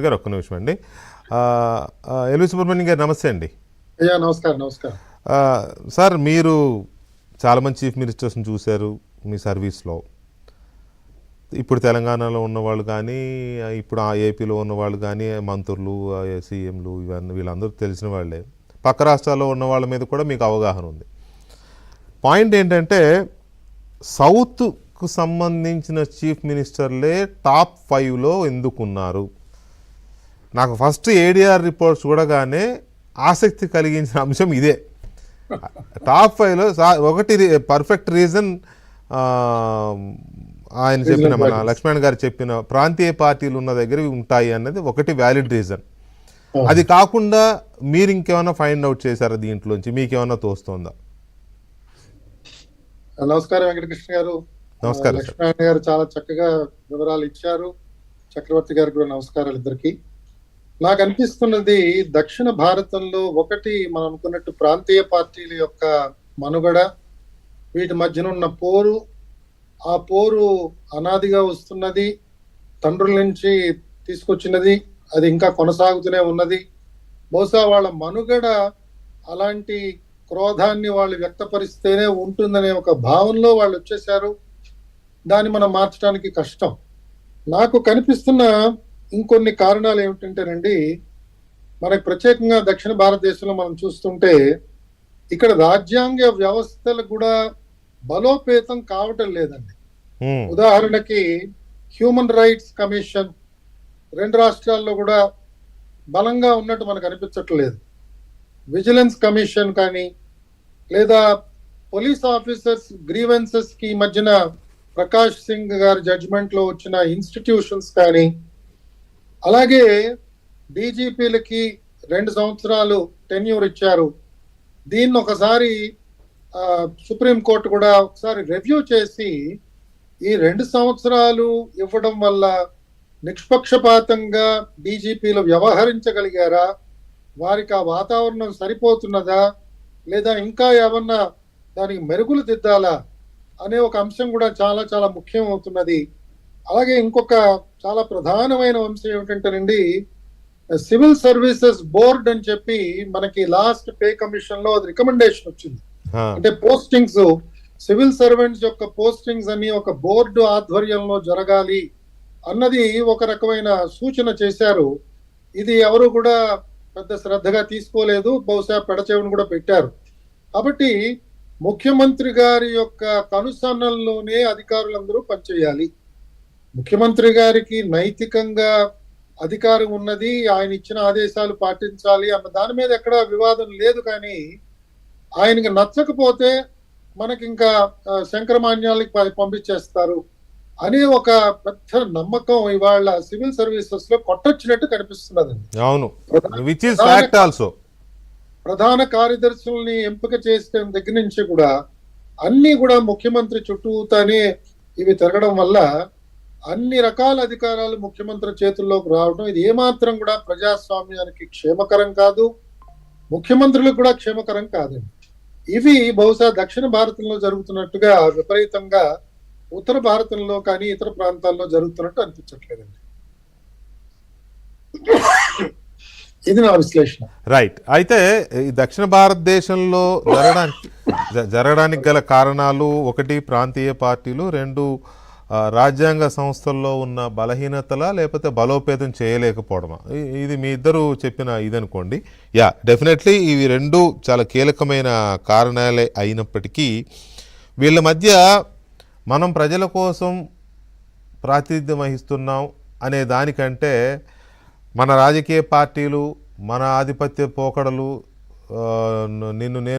గారు ఒక్క నిమిషం అండి. ఎల్వి సుబ్రహ్మణ్యం గారు నమస్తే అండి. అయ్యా నమస్కారం. నమస్కారం సార్, మీరు చాలామంది చీఫ్ మినిస్టర్స్ని చూశారు మీ సర్వీస్లో. ఇప్పుడు తెలంగాణలో ఉన్నవాళ్ళు కానీ, ఇప్పుడు ఆ ఏపీలో ఉన్నవాళ్ళు కానీ, మంత్రులు, సీఎంలు, ఇవన్నీ వీళ్ళందరూ తెలిసిన వాళ్ళే. పక్క రాష్ట్రాల్లో ఉన్న వాళ్ళ మీద కూడా మీకు అవగాహన ఉంది. పాయింట్ ఏంటంటే, సౌత్కు సంబంధించిన చీఫ్ మినిస్టర్లే టాప్ 5లో ఎందుకున్నారు? నాకు ఫస్ట్ ఏడీఆర్ రిపోర్ట్స్ చూడగానే ఆసక్తి కలిగించిన అంశం ఇదే. టాప్ 5లో ఒకటి పర్ఫెక్ట్ రీజన్ ఆయన చెప్పిన, మన లక్ష్మణ్ గారు చెప్పిన ప్రాంతీయ పార్టీలు ఉన్న దగ్గర ఉంటాయి అన్నది ఒకటి వ్యాలిడ్ రీజన్. అది కాకుండా మీరు ఇంకేమైనా ఫైండ్ అవుట్ చేశారా దీంట్లోంచి? మీకేమైనా తోస్తుందా? నమస్కారం వెంకటకృష్ణ గారు. నమస్కారం. లక్ష్మణ్ గారు చాలా చక్కగా వివరాలు ఇచ్చారు. చక్రవర్తి గారికి కూడా నమస్కారాలు ఇద్దరికి. నాకు అనిపిస్తున్నది, దక్షిణ భారతంలో ఒకటి మనం అనుకున్నట్టు ప్రాంతీయ పార్టీల యొక్క మనుగడ, వీటి మధ్యన ఉన్న పోరు, ఆ పోరు అనాదిగా వస్తున్నది, తండ్రుల నుంచి తీసుకొచ్చినది, అది ఇంకా కొనసాగుతూనే ఉన్నది. బహుశా వాళ్ళ మనుగడ అలాంటి క్రోధాన్ని వాళ్ళు వ్యక్తపరిస్తేనే ఉంటుందనే ఒక భావనలో వాళ్ళు వచ్చేసారు. దాన్ని మనం మార్చడానికి కష్టం. నాకు కనిపిస్తున్న ఇంకొన్ని కారణాలు ఏమిటంటేనండి, మనకు ప్రత్యేకంగా దక్షిణ భారతదేశంలో మనం చూస్తుంటే ఇక్కడ రాజ్యాంగ వ్యవస్థలు కూడా బలోపేతం కావటం లేదండి. ఉదాహరణకి హ్యూమన్ రైట్స్ కమిషన్ రెండు రాష్ట్రాల్లో కూడా బలంగా ఉన్నట్టు మనకు అనిపించట్లేదు. విజిలెన్స్ కమిషన్ కానీ, లేదా పోలీస్ ఆఫీసర్స్ గ్రీవెన్సెస్ కి మధ్యన ప్రకాష్ సింగ్ గారి జడ్జిమెంట్ లో వచ్చిన ఇన్స్టిట్యూషన్స్ కానీ, అలాగే డీజీపీలకి 2 సంవత్సరాలు టెన్యూర్ ఇచ్చారు. దీన్ని ఒకసారి సుప్రీంకోర్టు కూడా ఒకసారి రివ్యూ చేసి ఈ 2 సంవత్సరాలు ఇవ్వడం వల్ల నిష్పక్షపాతంగా డీజీపీలు వ్యవహరించగలిగారా, వారికి ఆ వాతావరణం సరిపోతున్నదా, లేదా ఇంకా ఏమన్నా దానికి మెరుగులు దిద్దాలా అనే ఒక అంశం కూడా చాలా చాలా ముఖ్యం అవుతున్నది. అలాగే ఇంకొక చాలా ప్రధానమైన అంశం ఏమిటంటేనండి, సివిల్ సర్వీసెస్ బోర్డ్ అని చెప్పి మనకి లాస్ట్ పే కమిషన్ లో అది రికమెండేషన్ వచ్చింది. అంటే పోస్టింగ్స్, సివిల్ సర్వెంట్స్ యొక్క పోస్టింగ్స్ అని ఒక బోర్డు ఆధ్వర్యంలో జరగాలి అన్నది ఒక రకమైన సూచన చేశారు. ఇది ఎవరు కూడా పెద్ద శ్రద్ధగా తీసుకోలేదు, బహుశా పెడచెవిని కూడా పెట్టారు. కాబట్టి ముఖ్యమంత్రి గారి యొక్క కనుసన్నల్లోనే అధికారులందరూ పనిచేయాలి. ముఖ్యమంత్రి గారికి నైతికంగా అధికారం ఉన్నది, ఆయన ఇచ్చిన ఆదేశాలు పాటించాలి అన్న దాని మీద ఎక్కడా వివాదం లేదు. కానీ ఆయనకి నచ్చకపోతే మనకి ఇంకా శంకరమాన్యాలకి పంపించేస్తారు అనే ఒక పెద్ద నమ్మకం ఇవాళ సివిల్ సర్వీసెస్ లో కొట్టొచ్చినట్టు కనిపిస్తున్నది. అవును, ప్రధాన కార్యదర్శుల్ని ఎంపిక చేసిన దగ్గర నుంచి కూడా అన్ని కూడా ముఖ్యమంత్రి చుట్టూతానే ఇవి తిరగడం వల్ల అన్ని రకాల అధికారాలు ముఖ్యమంత్రి చేతుల్లోకి రావడం, ఇది ఏమాత్రం కూడా ప్రజాస్వామ్యానికి క్షేమకరం కాదు, ముఖ్యమంత్రులకు కూడా క్షేమకరం కాదండి. ఇవి బహుశా దక్షిణ భారతంలో జరుగుతున్నట్టుగా విపరీతంగా ఉత్తర భారతంలో కానీ ఇతర ప్రాంతాల్లో జరుగుతున్నట్టు అనిపించట్లేదండి. ఇది నా విశ్లేషణ. రైట్. అయితే ఈ దక్షిణ భారతదేశంలో జరగడానికి గల కారణాలు, ఒకటి ప్రాంతీయ పార్టీలు, 2 రాజ్యాంగ సంస్థల్లో ఉన్న బలహీనతల, లేకపోతే బలోపేతం చేయలేకపోవడమా? ఇది మీ ఇద్దరు చెప్పిన ఇదనుకోండి. డెఫినెట్లీ ఇవి 2 చాలా కీలకమైన కారణాలే అయినప్పటికీ, వీళ్ళ మధ్య మనం ప్రజల కోసం ప్రాతినిధ్యం వహిస్తున్నాం అనే దానికంటే మన రాజకీయ పార్టీలు, మన ఆధిపత్య పోకడలు, నిన్ను